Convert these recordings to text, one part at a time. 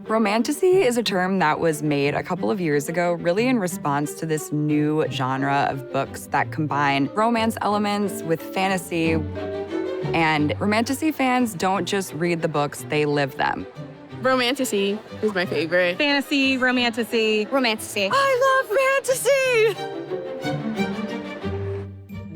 Romantasy is a term that was made a couple of years ago, really in response to this new genre of books that combine romance elements with fantasy. And Romantasy fans don't just read the books, they live them. Romantasy is my favorite. Fantasy, romantasy. Romantasy. I love fantasy!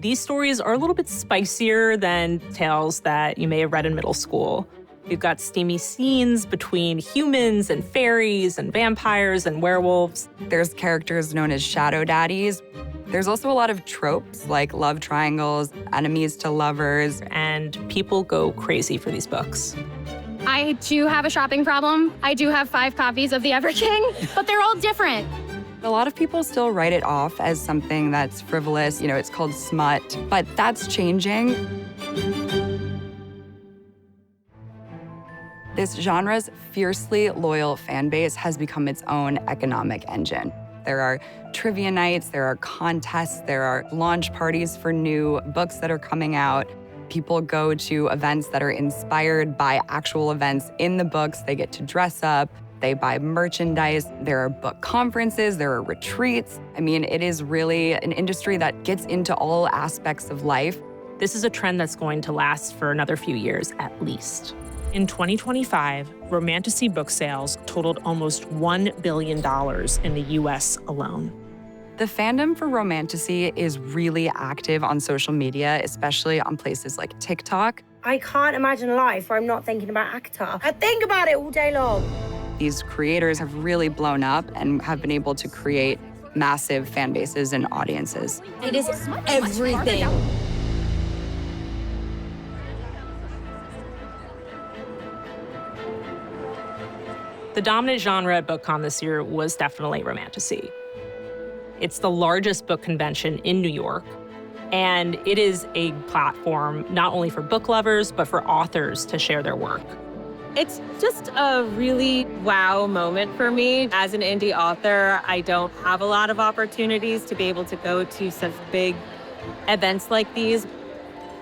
These stories are a little bit spicier than tales that you may have read in middle school. We've got steamy scenes between humans and fairies and vampires and werewolves. There's characters known as shadow daddies. There's also a lot of tropes like love triangles, enemies to lovers. And people go crazy for these books. I do have a shopping problem. I do have 5 copies of The Ever King, but they're all different. A lot of people still write it off as something that's frivolous. It's called smut, but that's changing. This genre's fiercely loyal fan base has become its own economic engine. There are trivia nights, there are contests, there are launch parties for new books that are coming out. People go to events that are inspired by actual events in the books. They get to dress up, they buy merchandise, there are book conferences, there are retreats. It is really an industry that gets into all aspects of life. This is a trend that's going to last for another few years at least. In 2025, Romantasy book sales totaled almost $1 billion in the US alone. The fandom for Romantasy is really active on social media, especially on places like TikTok. I can't imagine a life where I'm not thinking about ACTA. I think about it all day long. These creators have really blown up and have been able to create massive fan bases and audiences. It is everything. The dominant genre at BookCon this year was definitely Romantasy. It's the largest book convention in New York, and it is a platform not only for book lovers, but for authors to share their work. It's just a really wow moment for me. As an indie author, I don't have a lot of opportunities to be able to go to such big events like these.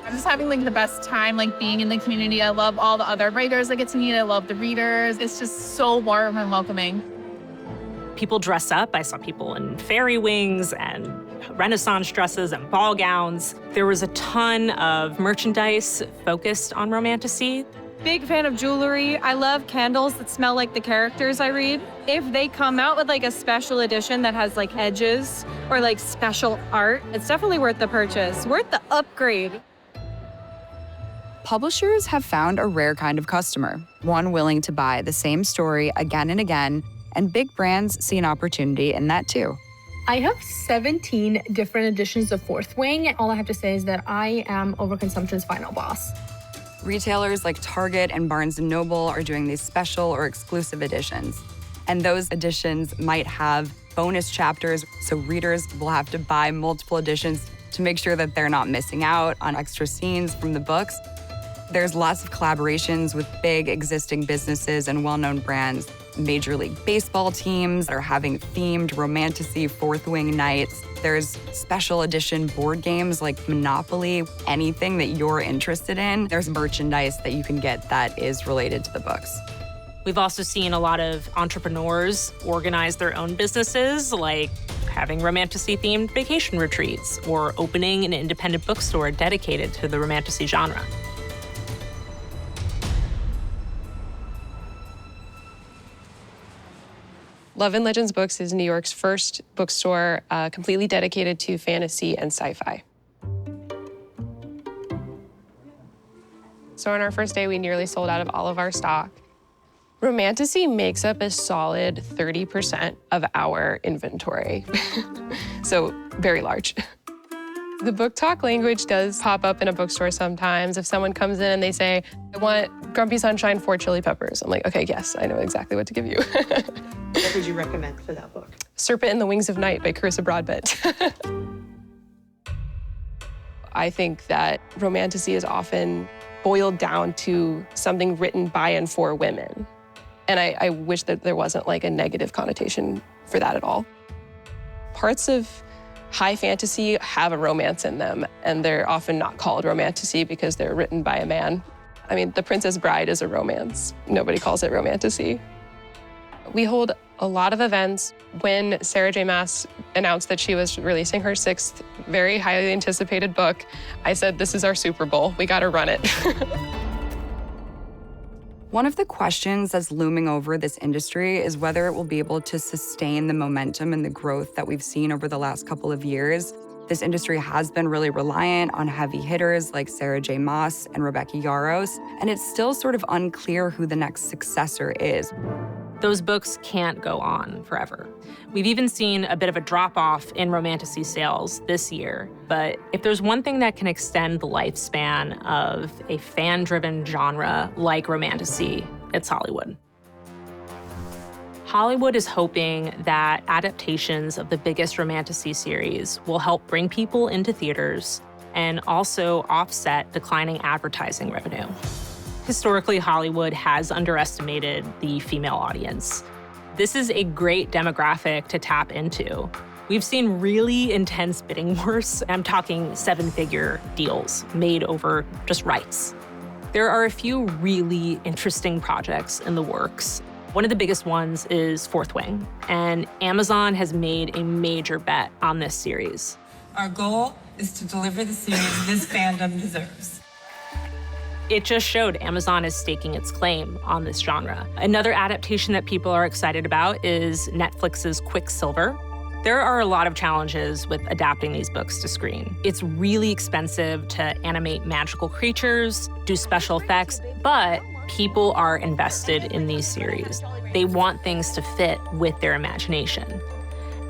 I'm just having the best time being in the community. I love all the other writers I get to meet. I love the readers. It's just so warm and welcoming. People dress up. I saw people in fairy wings and Renaissance dresses and ball gowns. There was a ton of merchandise focused on Romantasy. Big fan of jewelry. I love candles that smell like the characters I read. If they come out with a special edition that has edges or special art, it's definitely worth the purchase, worth the upgrade. Publishers have found a rare kind of customer, one willing to buy the same story again and again, and big brands see an opportunity in that too. I have 17 different editions of Fourth Wing. All I have to say is that I am overconsumption's final boss. Retailers like Target and Barnes & Noble are doing these special or exclusive editions. And those editions might have bonus chapters, so readers will have to buy multiple editions to make sure that they're not missing out on extra scenes from the books. There's lots of collaborations with big existing businesses and well-known brands. Major League Baseball teams are having themed Romantasy Fourth Wing nights. There's special edition board games like Monopoly. Anything that you're interested in, there's merchandise that you can get that is related to the books. We've also seen a lot of entrepreneurs organize their own businesses, like having Romantasy-themed vacation retreats or opening an independent bookstore dedicated to the Romantasy genre. Love and Legends Books is New York's first bookstore completely dedicated to fantasy and sci-fi. So on our first day, we nearly sold out of all of our stock. Romantasy makes up a solid 30% of our inventory, so very large. The book talk language does pop up in a bookstore sometimes. If someone comes in and they say, I want Grumpy Sunshine 4 chili peppers, I'm like, okay, yes, I know exactly what to give you. What would you recommend for that book? Serpent in the Wings of Night by Carissa Broadbent. I think that Romantasy is often boiled down to something written by and for women. And I wish that there wasn't a negative connotation for that at all. Parts of high fantasy have a romance in them, and they're often not called Romantasy because they're written by a man. The Princess Bride is a romance. Nobody calls it Romantasy. We hold a lot of events. When Sarah J. Maas announced that she was releasing her 6th very highly anticipated book, I said, this is our Super Bowl. We got to run it. One of the questions that's looming over this industry is whether it will be able to sustain the momentum and the growth that we've seen over the last couple of years. This industry has been really reliant on heavy hitters like Sarah J. Maas and Rebecca Yarros, and it's still sort of unclear who the next successor is. Those books can't go on forever. We've even seen a bit of a drop-off in Romantasy sales this year. But if there's one thing that can extend the lifespan of a fan-driven genre like Romantasy, it's Hollywood. Hollywood is hoping that adaptations of the biggest Romantasy series will help bring people into theaters and also offset declining advertising revenue. Historically, Hollywood has underestimated the female audience. This is a great demographic to tap into. We've seen really intense bidding wars. I'm talking 7-figure deals made over just rights. There are a few really interesting projects in the works. One of the biggest ones is Fourth Wing, and Amazon has made a major bet on this series. Our goal is to deliver the series this fandom deserves. It just showed Amazon is staking its claim on this genre. Another adaptation that people are excited about is Netflix's Quicksilver. There are a lot of challenges with adapting these books to screen. It's really expensive to animate magical creatures, do special effects, but people are invested in these series. They want things to fit with their imagination.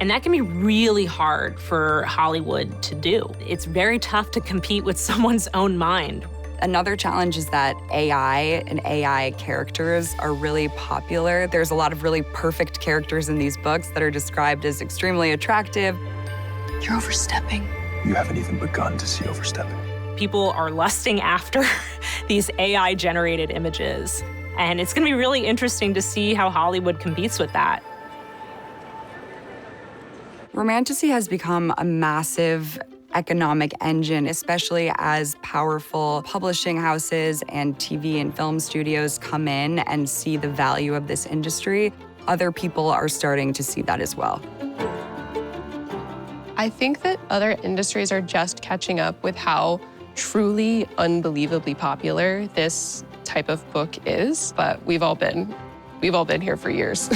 And that can be really hard for Hollywood to do. It's very tough to compete with someone's own mind. Another challenge is that AI and AI characters are really popular. There's a lot of really perfect characters in these books that are described as extremely attractive. You're overstepping. You haven't even begun to see overstepping. People are lusting after these AI-generated images. And it's gonna be really interesting to see how Hollywood competes with that. Romantasy has become a massive economic engine, especially as powerful publishing houses and TV and film studios come in and see the value of this industry. Other people are starting to see that as well. I think that other industries are just catching up with how truly unbelievably popular this type of book is, but we've all been here for years.